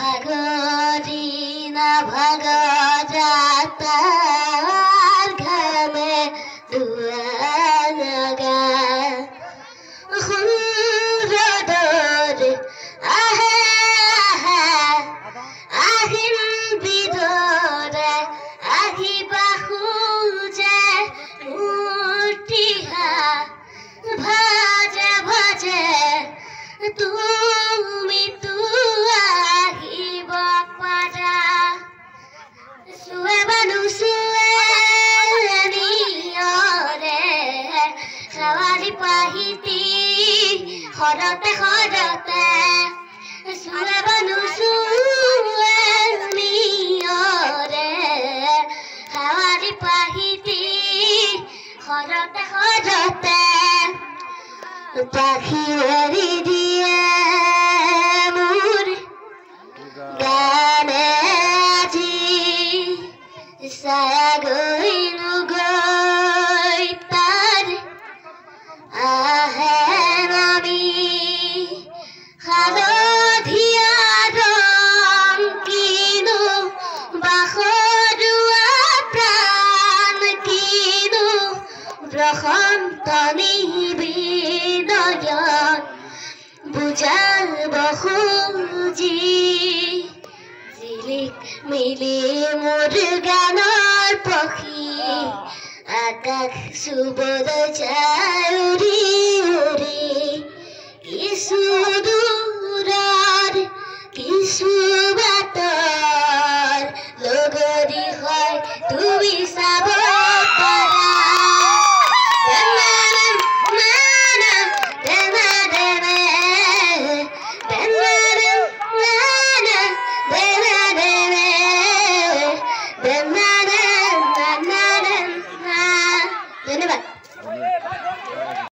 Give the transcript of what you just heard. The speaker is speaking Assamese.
ভাগৰি না ভাগৰাতাৰ ঘামে দুয়াগা হুৰদৰে আহে আহে আহিন বিদৰে আহিবা খুঁজে উঠিহা ভাজে ভাজে তুমি তো আহিব পাৰা চুৱে বানু চুৱে নিয়ৰে খাৱালি পাহিতি সৰতে সৰতে চুৱে বানু চুৱে নিয়ৰে খাৱালি পাহিতি সৰতে সৰতে পাখি এৰি দিয়ে মোৰ গানে আজি ছায়া গৈনো গৈ তাৰ আহে নামি হালধীয়া ৰং কিনো বাসৰুৱা প্ৰাণ কিনো বসন্ত নিবিদয়ন বুজাব খুজি জিলিক মিলি মোৰ গানৰ পক্ষী আকাশ চুবলৈ যায়